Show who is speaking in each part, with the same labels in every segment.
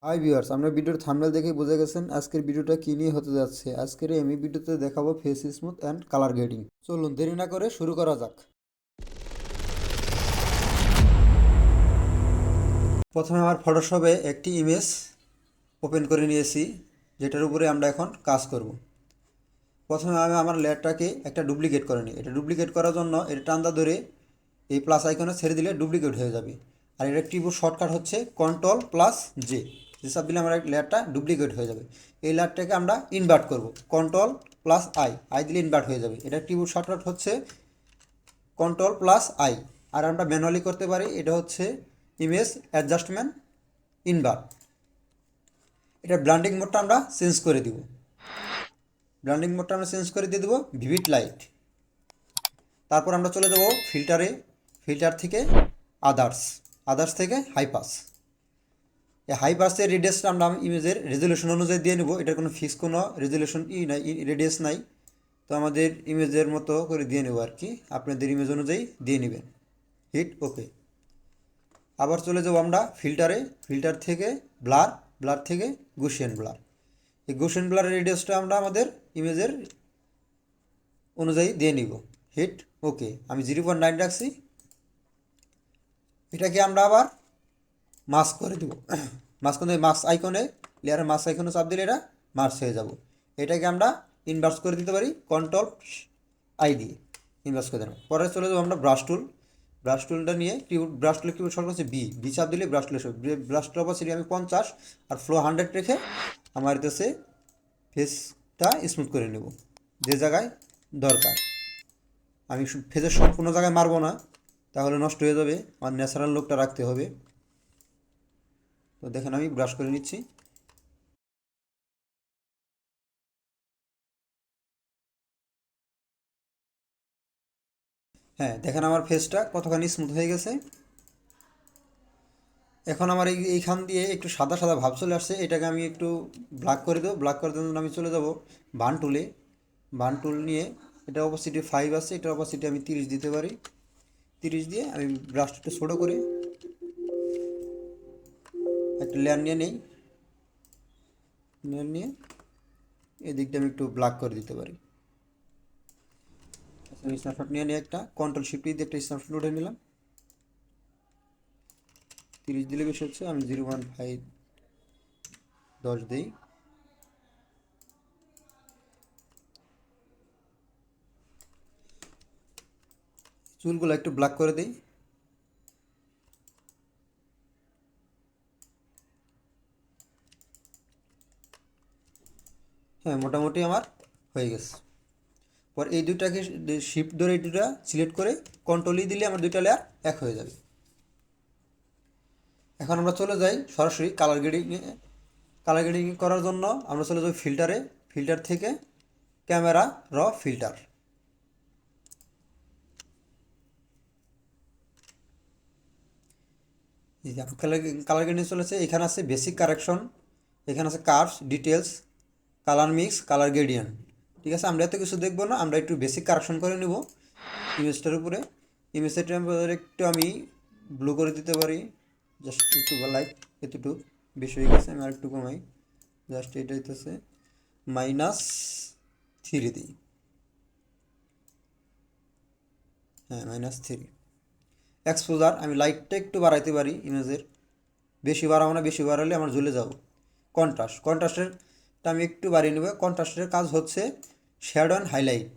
Speaker 1: Hi viewers, আপনার ভিডিওর thumbnail দেখে বুঝে গেছেন আজকের ভিডিওটা কী নিয়ে হতে যাচ্ছে। আজকের আমি ভিডিওতে দেখাবো face smooth and colour grading. চলুন দেরি না করে শুরু করা যাক। প্রথমে আমার ফটোশপে একটি ইমেজ ওপেন করে নিয়েছি, যেটার উপরে আমরা এখন কাজ করব। প্রথমে আমি আমার লেয়ারটাকে একটা ডুপ্লিকেট করে নিই। এটা ডুপ্লিকেট করার জন্য এটা টান্দা ধরে এই প্লাস আইকনে ছেড়ে দিলে ডুপ্লিকেট হয়ে যাবে। আর এর কিবোর্ড শর্টকাট হচ্ছে কন্ট্রোল প্লাস জে। যেসব দিলে আমার লেয়ারটা ডুপ্লিকেট হয়ে যাবে। এই লেয়ারটাকে আমরা ইনভার্ট করব, কন্ট্রোল প্লাস আই, আই দিলে ইনভার্ট হয়ে যাবে। এটা কিবোর্ড শর্টকাট হচ্ছে কন্ট্রোল প্লাস আই। আর আমরা ম্যানুয়ালি করতে পারি, এটা হচ্ছে ইমেজ অ্যাডজাস্টমেন্ট ইনভার্ট। এটা ব্লান্ডিং মোডটা আমরা চেঞ্জ করে দিব। ব্লান্ডিং মোডটা আমরা চেঞ্জ করে দিয়ে দেবো ভিভিড লাইট। তারপর আমরা চলে যাব ফিল্টারে, ফিল্টার থেকে আদার্স, আদার্স থেকে হাইপাস। এই হাইপাসের রেডিয়াসটা আমরা ইমেজের রেজলিউশন অনুযায়ী দিয়ে নেব। এটার কোনো ফিক্স কোনো রেজলিউশন নাই, রেডিয়াস নাই। তো আমাদের ইমেজের মতো করে দিয়ে নেব আর কি, আপনাদের ইমেজ অনুযায়ী দিয়ে নেবেন। হিট ওকে। আবার চলে যাব আমরা ফিল্টারে, ফিল্টার থেকে ব্লার, ব্লার থেকে গুশিয়ান ব্লার। এই গুশিয়ান ব্লারের রেডিয়াসটা আমরা আমাদের ইমেজের অনুযায়ী দিয়ে নিব। হিট ওকে। আমি 0.9 রাখছি। এটাকে আমরা আবার মাস্ক করে দেবো। মাস্ক করে মাস্ক আইকনে, লেয়ারের মাস্ক আইকনে চাপ দিলে এটা মাস্ক হয়ে যাব। এটাকে আমরা ইনভার্স করে দিতে পারি কন্ট্রোল আই দিয়ে, ইনভার্স করে দেবো। পরে চলে যাবো আমরা ব্রাশ টুল। ব্রাশ টুলটা নিয়ে কিবোর্ড, ব্রাশ টুলের কিবোর্ড শর্ট হচ্ছে বি, বি চাপ দিলে ব্রাশ টুলের ব্রাশ টুল অপাসিটি আমি 50 আর ফ্লো 100 রেখে আমার এতে ফেসটা স্মুথ করে নেব যে জায়গায় দরকার। আমি ফেসের সম্পূর্ণ জায়গায় মারবো না, তাহলে নষ্ট হয়ে যাবে। আমার ন্যাচারাল লুকটা রাখতে হবে। তো দেখেন আমি ব্রাশ করে নিচ্ছি। হ্যাঁ, দেখেন আমার ফেসটা কতখানি স্মুথ হয়ে গেছে। এখন আমার এইখান দিয়ে একটু সাদা সাদা ভাব চলে আসছে, এটাকে আমি একটু ব্ল্যাক করে দেবো। ব্ল্যাক করে দেওয়ার জন্য আমি চলে যাব বান টুলে। বান টুল নিয়ে, এটা অপাসিটি 5 আছে, এটা অপাসিটি আমি 30 দিতে পারি। 30 দিয়ে আমি ব্রাশটা একটু ছোটো করে একটা লেয়ার নিয়ে নেই। লেয়ার নিয়ে এদিকটা আমি একটু ব্ল্যাক করে দিতে পারি। আমি স্ন্যাপশট নিয়ে একটা কন্ট্রোল শিফট দিয়ে একটা স্ন্যাপশট উঠে নিলাম। 30 দিলে বেশি হচ্ছে, আমি 0.5 10 দিই। চুলগুলো একটু ব্ল্যাক করে দিই। হ্যাঁ, মোটামুটি আমার হয়ে গেছে। পর এই দুটাকে শিফট ধরে এই দুটা সিলেক্ট করে কন্ট্রোলই দিলে আমার দুইটা লেয়ার এক হয়ে যাবে। এখন আমরা চলে যাই সরাসরি কালার গ্রেডিংয়ে। কালার গ্রেডিং করার জন্য আমরা চলে যাই ফিল্টারে, ফিল্টার থেকে ক্যামেরা র ফিল্টার। কালার কালার গ্রেডিং চলেছে, এখানে আছে বেসিক কারেকশন, এখানে আছে curves, details, colour mix, colour gradient. ঠিক আছে, আমরা এত কিছু দেখবো না, আমরা একটু বেসিক কারেকশন করে নিব ইমেজটার উপরে। ইমেজের টেম্পারেচার একটু আমি ব্লু করে দিতে পারি, জাস্ট একটু লাইট, এতটুকু বেশি হয়ে গেছে, আমি আর একটু কমাই। জাস্ট এটা হইতেছে -3 দিই। হ্যাঁ, -3। এক্সপোজার আমি লাইটটা একটু বাড়াইতে পারি ইমেজের, বেশি বাড়াবো না, বেশি বাড়ালে আমার জ্বলে যাব। কন্ট্রাস্ট, কন্ট্রাস্টেরটা আমি একটু বাড়িয়ে নেব। কন্ট্রাস্টের কাজ হচ্ছে শ্যাডো অ্যান্ড হাইলাইট,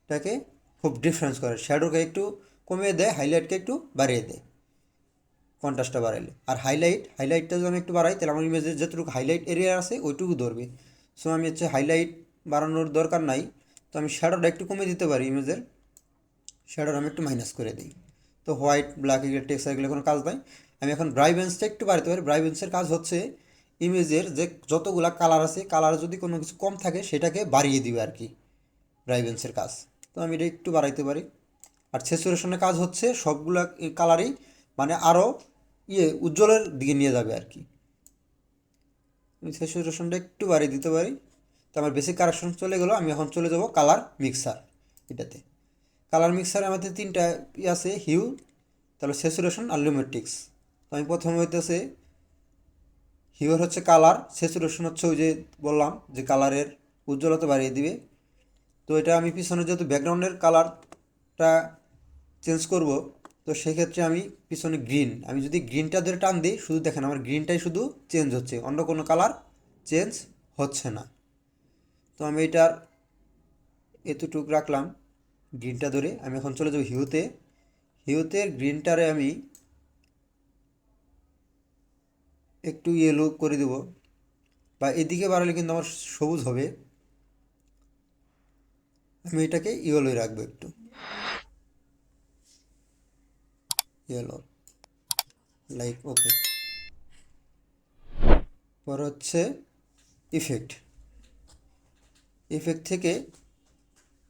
Speaker 1: এটাকে খুব ডিফারেন্স করে। শ্যাডোকে একটু কমিয়ে দেয়, হাইলাইটকে একটু বাড়িয়ে দেয় কন্ট্রাস্টটা বাড়াইলে। আর হাইলাইটটা যদি আমি একটু বাড়াই, তাহলে আমার ইমেজের যতটুকু হাইলাইট এরিয়া আছে ওইটুকু ধরবে। সো আমি হচ্ছে হাইলাইট বাড়ানোর দরকার নাই, তো আমি শ্যাডোটা একটু কমিয়ে দিতে পারি ইমেজের। শ্যাডোর আমি একটু মাইনাস করে দিই। তো হোয়াইট, ব্ল্যাক, এগুলো টেক্সচার, এগুলো কোনো কাজ নাই। আমি এখন ব্রাইবেন্সটা একটু বাড়াতে পারি। ব্রাইবেন্সের কাজ হচ্ছে ইমেজের যে যতগুলা কালার আছে, কালার যদি কোনো কিছু কম থাকে সেটাকে বাড়িয়ে দিবে আর কি, ব্রাইবেন্সের কাজ। তো আমি এটা একটু বাড়াইতে পারি। আর স্যাচুরেশনের কাজ হচ্ছে সবগুলা কালারই মানে আরও উজ্জ্বলের দিকে নিয়ে যাবে আর কি। আমি স্যাচুরেশনটা একটু বাড়িয়ে দিতে পারি। তো আমার বেসিক কারেকশন চলে গেলো। আমি এখন চলে যাব কালার মিক্সার এটাতে। কালার মিক্সারে আমাদের তিনটা আছে, হিউ, তাহলে স্যাচুরেশন আর লুমেট্রিক্স। তো আমি প্রথমে হইতেছে হিউর হচ্ছে কালার, স্যাচুরেশন হচ্ছে ওই যে বললাম যে কালারের উজ্জ্বলতা বাড়িয়ে দিবে। তো এটা আমি পিছনে যেহেতু ব্যাকগ্রাউন্ডের কালারটা চেঞ্জ করব, তো সেক্ষেত্রে আমি পিছনে গ্রিন, আমি যদি গ্রিনটা ধরে টান দিই, শুধু দেখেন আমার গ্রিনটাই শুধু চেঞ্জ হচ্ছে, অন্য কোনো কালার চেঞ্জ হচ্ছে না। তো আমি এটার এতটুক রাখলাম গ্রিনটা ধরে। আমি এখন চলে যাব হিউতে। হিউতে গ্রিনটারে আমি একটু ইয়েলো করে দেব, বা এদিকে বাড়ালে কিন্তু আমার সবুজ হবে। আমি এটাকে ইয়েলোই রাখবো, একটু ইয়েলো, লাইক ওকে। পর হচ্ছে ইফেক্ট। ইফেক্ট থেকে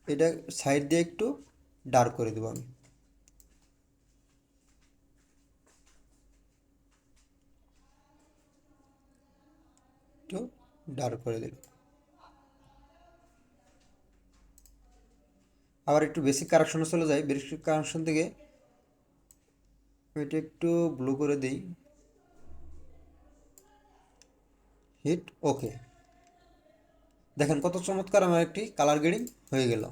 Speaker 1: এটা সাইড দিয়ে একটু ডার্ক করে দেবো আমি, একটু ডার্ক করে দিলাম। আবার একটু বেসিক কারেকশনে চলে যাই। বেসিক কারেকশন থেকে আমি এটা একটু ব্লু করে দিই, হিট ওকে। দেখেন কত চমৎকার আমার একটি কালার গ্রেডিং হয়ে গেল।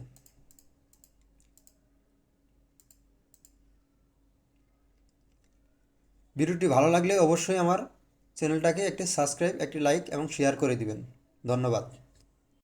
Speaker 1: ভিডিওটি ভালো লাগলে অবশ্যই আমার চ্যানেলটাকে একটি সাবস্ক্রাইব, একটি লাইক এবং শেয়ার করে দিবেন। ধন্যবাদ।